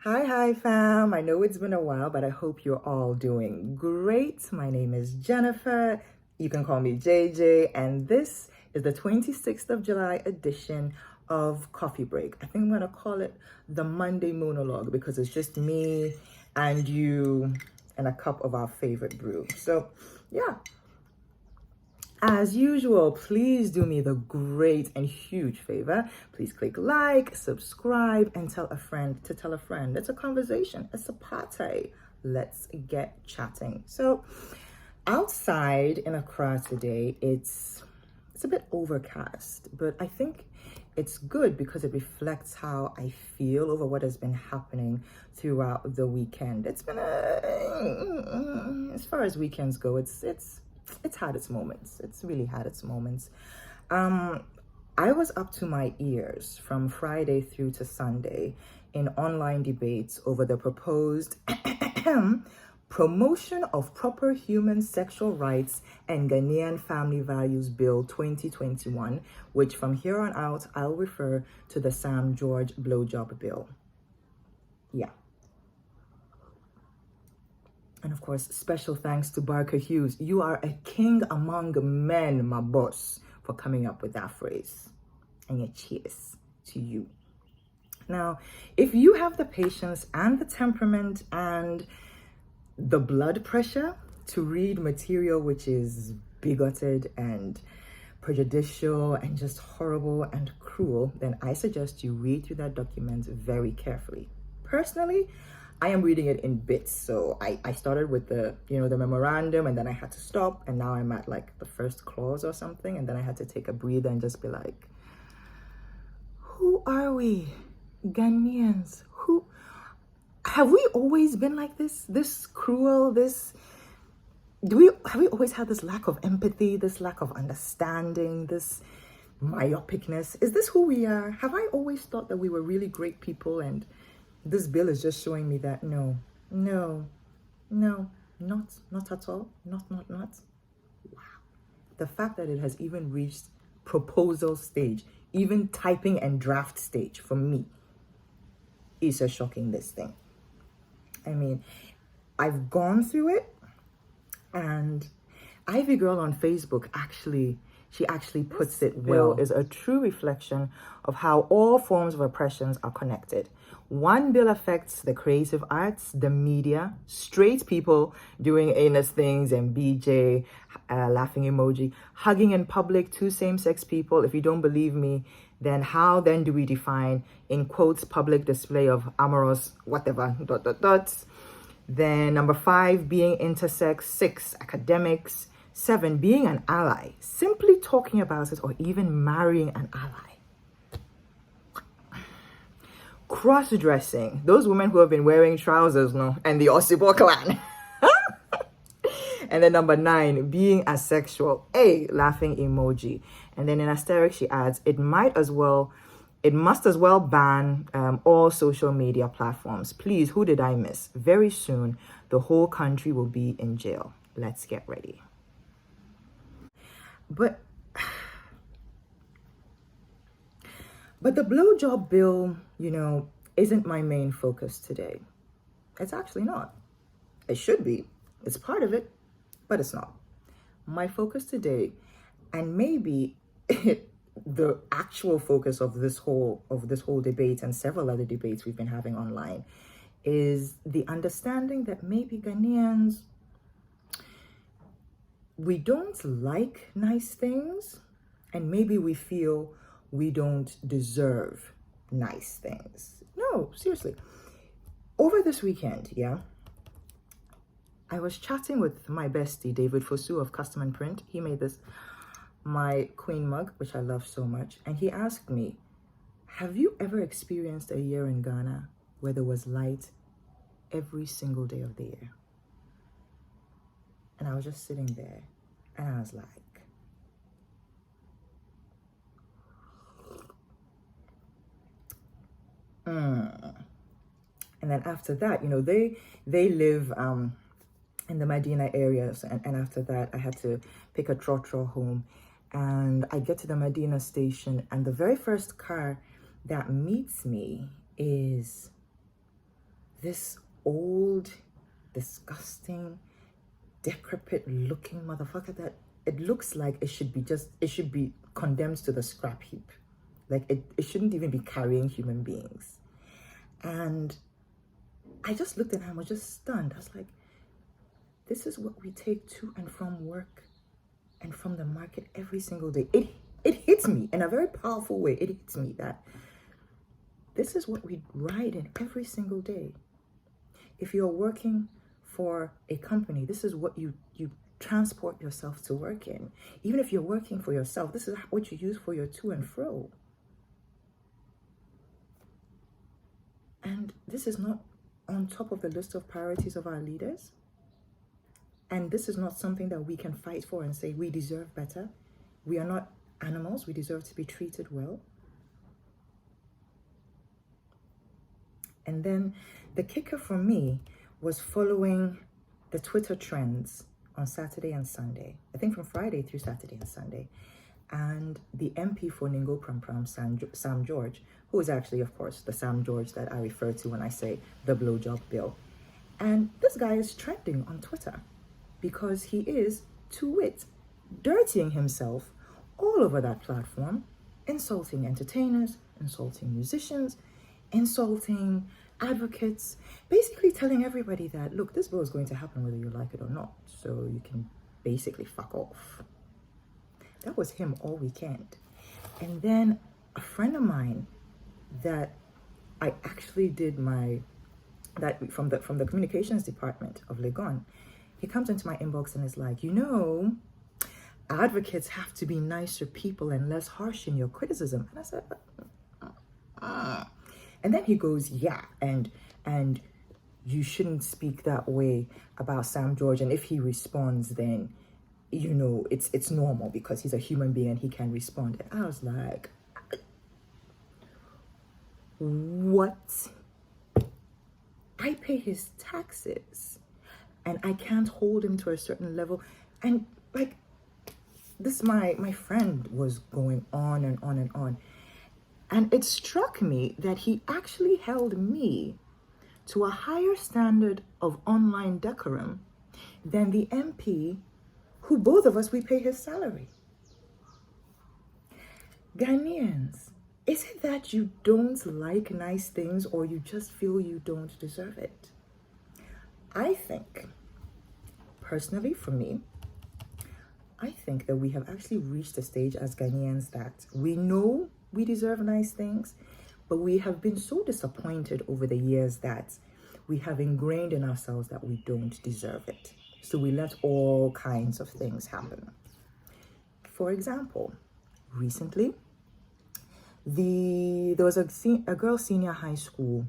Hi, fam. I know it's been a while, but I hope you're all doing great. My name is Jennifer. You can call me JJ, and this is the 26th of July edition of Coffee Break. I think I'm going to call it the Monday Monologue because it's just me and you and a cup of our favorite brew. So, yeah, as usual, please do me the great and huge favor. Please click like, subscribe, and tell a friend to tell a friend. It's a conversation. It's a party. Let's get chatting. So, outside in Accra today, it's a bit overcast, but I think it's good because it reflects how I feel over what has been happening throughout the weekend. It's been as far as weekends go, it's had its moments. It's really had its moments. I was up to my ears from Friday through to Sunday in online debates over the proposed Promotion of Proper Human Sexual Rights and Ghanaian Family Values Bill 2021, which from here on out, I'll refer to the Sam George Blowjob Bill. Yeah. And of course, special thanks to Barker Hughes. You are a king among men, my boss, for coming up with that phrase. And a cheers to you. Now, if you have the patience and the temperament and the blood pressure to read material which is bigoted and prejudicial and just horrible and cruel, then I suggest you read through that document very carefully. Personally, I am reading it in bits. So I started with the memorandum, and then I had to stop, and now I'm at like the first clause or something, and then I had to take a breather and just be like, who are we? Ghanaians? Who have we always been like this? This cruel, have we always had this lack of empathy, this lack of understanding, this myopicness? Is this who we are? Have I always thought that we were really great people, and this bill is just showing me that no, not at all. Not. Wow. The fact that it has even reached proposal stage, even typing and draft stage for me, is a shocking this thing. I mean, I've gone through it, and Ivy Girl on Facebook she actually puts it well, is a true reflection of how all forms of oppressions are connected. One bill affects the creative arts, the media, straight people doing anus things and BJ, laughing emoji, hugging in public, two same-sex people. If you don't believe me, then how then do we define, in quotes, public display of amorous whatever, ... Then number 5, being intersex. 6, academics. 7, being an ally, simply talking about it or even marrying an ally. Cross-dressing, those women who have been wearing trousers, and the Osibo clan. And then number 9, being asexual. Laughing emoji. And then in asterisk, she adds, it must as well ban all social media platforms. Please, who did I miss? Very soon, the whole country will be in jail. Let's get ready. But the blowjob bill, isn't my main focus today. It's actually not. It should be. It's part of it, but it's not. My focus today, and maybe the actual focus of this whole debate and several other debates we've been having online, is the understanding that maybe Ghanaians, we don't like nice things, and maybe we feel we don't deserve nice things. No, seriously. Over this weekend, I was chatting with my bestie, David Fosu of Custom and Print. He made this, my Queen mug, which I love so much. And he asked me, have you ever experienced a year in Ghana where there was light every single day of the year? And I was just sitting there, and I was like, And then after that, they live in the Medina areas, and after that, I had to pick a trotro home, and I get to the Medina station, and the very first car that meets me is this old, disgusting, decrepit looking motherfucker that it looks like it should be condemned to the scrap heap. Like it shouldn't even be carrying human beings. And I just looked at him and was just stunned. I was like, this is what we take to and from work and from the market every single day. It hits me in a very powerful way. It hits me that this is what we ride in every single day. If you're working for a company, this is what you transport yourself to work in. Even if you're working for yourself, this is what you use for your to and fro. And this is not on top of the list of priorities of our leaders. And this is not something that we can fight for and say we deserve better. We are not animals. We deserve to be treated well. And then the kicker for me was following the Twitter trends on Saturday and Sunday. I think from Friday through Saturday and Sunday. And the MP for Ningo Pram Pram, Sam George, who is actually, of course, the Sam George that I refer to when I say the blowjob bill. And this guy is trending on Twitter because he is, to wit, dirtying himself all over that platform, insulting entertainers, insulting musicians, insulting advocates, basically telling everybody that, look, this bill is going to happen whether you like it or not. So you can basically fuck off. That was him all weekend. And then a friend of mine that I actually did from the communications department of Legon, he comes into my inbox and is like, advocates have to be nicer people and less harsh in your criticism. And I said, And then he goes, yeah, and you shouldn't speak that way about Sam George. And if he responds, then, it's normal because he's a human being and he can respond. And I was like, what? I pay his taxes and I can't hold him to a certain level. And like this, my friend was going on and on and on. And it struck me that he actually held me to a higher standard of online decorum than the MP who both of us, we pay his salary. Ghanaians, is it that you don't like nice things or you just feel you don't deserve it? I think, personally for me, I think that we have actually reached a stage as Ghanaians that we know we deserve nice things, but we have been so disappointed over the years that we have ingrained in ourselves that we don't deserve it. So we let all kinds of things happen. For example, recently, there was a girl senior high school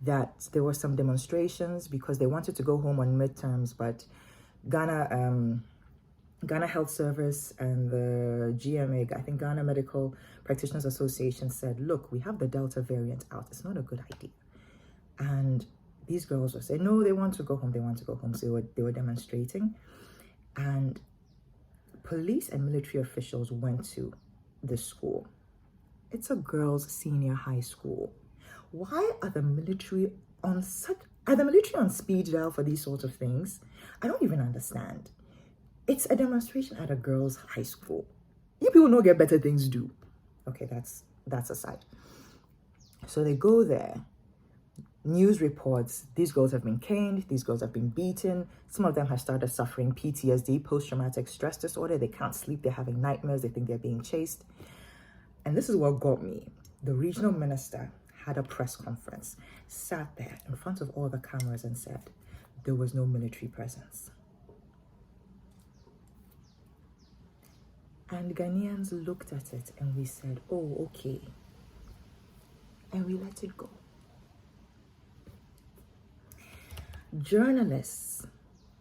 that there were some demonstrations because they wanted to go home on midterms, but Ghana Health Service and the GMA, I think Ghana Medical Practitioners Association said, look, we have the Delta variant out. It's not a good idea. And these girls were saying, no, they want to go home. So they were demonstrating. And police and military officials went to the school. It's a girls' senior high school. Why are the military on speed dial for these sorts of things? I don't even understand. It's a demonstration at a girls' high school. You people don't get better things to do. Okay, that's aside. So they go there. News reports, these girls have been caned, these girls have been beaten. Some of them have started suffering PTSD, post-traumatic stress disorder. They can't sleep, they're having nightmares, they think they're being chased. And this is what got me. The regional minister had a press conference, sat there in front of all the cameras and said, there was no military presence. And Ghanaians looked at it and we said, oh, okay. And we let it go. Journalists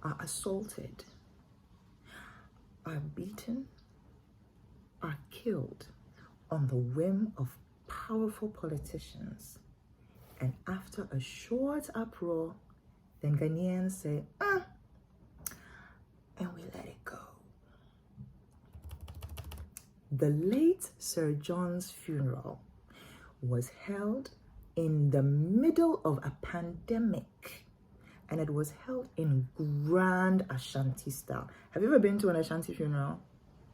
are assaulted, are beaten, are killed on the whim of powerful politicians. And after a short uproar, then Ghanaians say, and we let it go. The late Sir John's funeral was held in the middle of a pandemic. And it was held in grand Ashanti style. Have you ever been to an Ashanti funeral?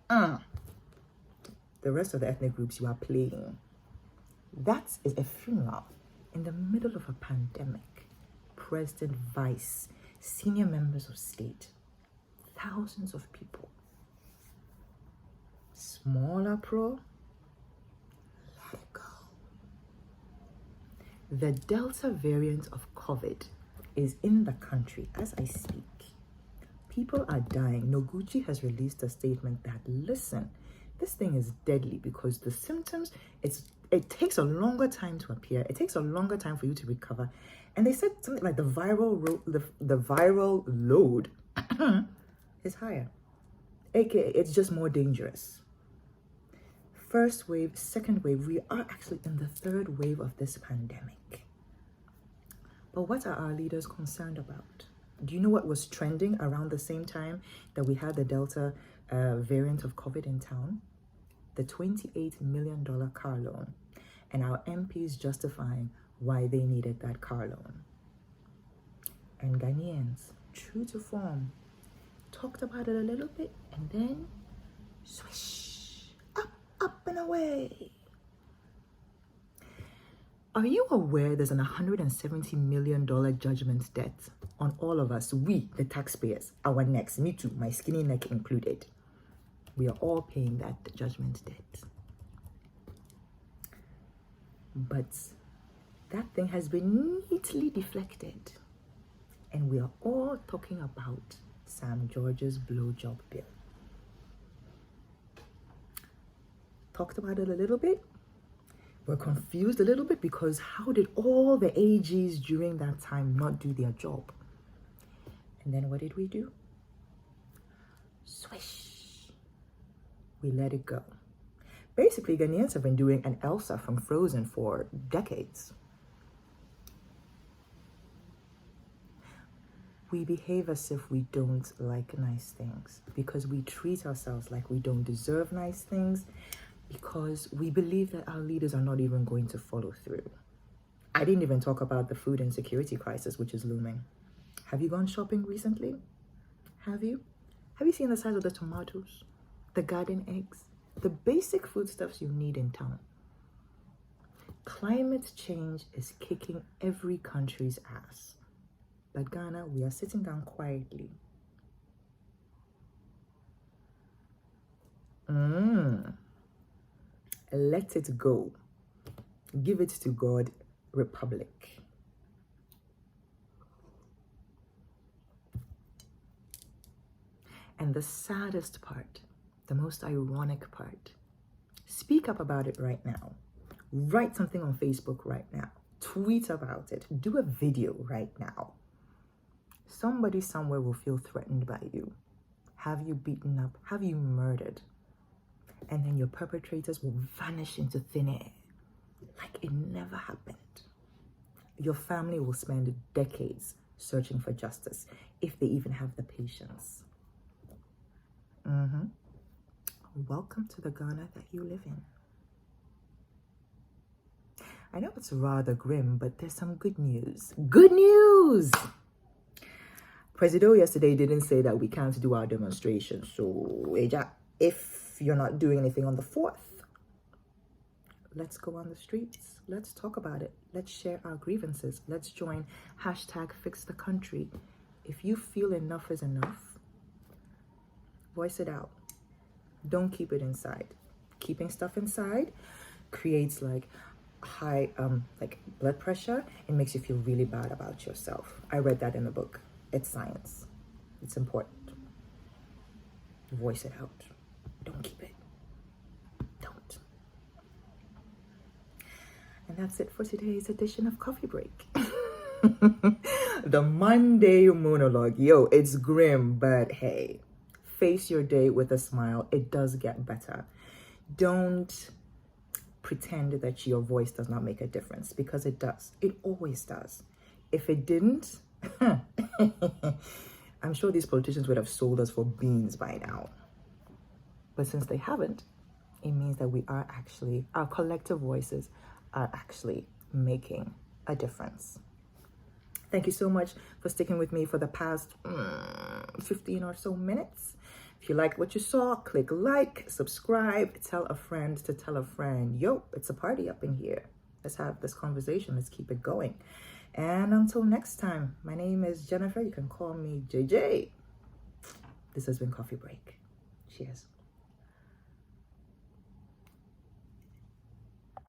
The rest of the ethnic groups you are playing. That is a funeral in the middle of a pandemic. President, vice, senior members of state, thousands of people. Smaller pro, let it go. The Delta variant of COVID is in the country as I speak. People are dying. Noguchi has released a statement that, listen, this thing is deadly because the symptoms, it takes a longer time to appear. It takes a longer time for you to recover. And they said something like the viral load is higher. AKA, it's just more dangerous. First wave, second wave, we are actually in the third wave of this pandemic. But what are our leaders concerned about? Do you know what was trending around the same time that we had the Delta variant of COVID in town? The $28 million car loan. And our MPs justifying why they needed that car loan. And Ghanaians, true to form, talked about it a little bit and then swish, up and away. Are you aware there's an $170 million judgment debt on all of us, we, the taxpayers, our necks, me too, my skinny neck included? We are all paying that judgment debt. But that thing has been neatly deflected. And we are all talking about Sam George's blowjob bill. Talked about it a little bit. We're confused a little bit because how did all the AGs during that time not do their job? And then what did we do? Swish. We let it go. Basically, Ghanaians have been doing an Elsa from Frozen for decades. We behave as if we don't like nice things because we treat ourselves like we don't deserve nice things, because we believe that our leaders are not even going to follow through. I didn't even talk about the food insecurity crisis, which is looming. Have you gone shopping recently? Have you? Have you seen the size of the tomatoes, the garden eggs, the basic foodstuffs you need in town? Climate change is kicking every country's ass. But Ghana, we are sitting down quietly. Let it go. Give it to God, Republic. And the saddest part, the most ironic part, speak up about it right now. Write something on Facebook right now. Tweet about it. Do a video right now. Somebody somewhere will feel threatened by you. Have you beaten up? Have you murdered? And then your perpetrators will vanish into thin air like it never happened. Your family will spend decades searching for justice if they even have the patience. Welcome to the Ghana that you live in. I know it's rather grim, but there's some good news. Good news! Presido yesterday didn't say that we can't do our demonstration. So, if you're not doing anything on the 4th, let's go on the streets. Let's talk about it. Let's share our grievances. Let's join #FixTheCountry. If you feel enough is enough, voice it out. Don't keep it inside. Keeping stuff inside creates like high blood pressure. It makes you feel really bad about yourself. I read that in the book. It's science. It's important. Voice it out. Don't keep it. Don't. And that's it for today's edition of Coffee Break. The Monday monologue. Yo, it's grim, but hey, face your day with a smile. It does get better. Don't pretend that your voice does not make a difference, because it does. It always does. If it didn't, I'm sure these politicians would have sold us for beans by now. But since they haven't, it means that our collective voices are actually making a difference. Thank you so much for sticking with me for the past 15 or so minutes. If you like what you saw, click like, subscribe, tell a friend to tell a friend. Yo, it's a party up in here. Let's have this conversation. Let's keep it going. And until next time, my name is Jennifer. You can call me JJ. This has been Coffee Break. Cheers.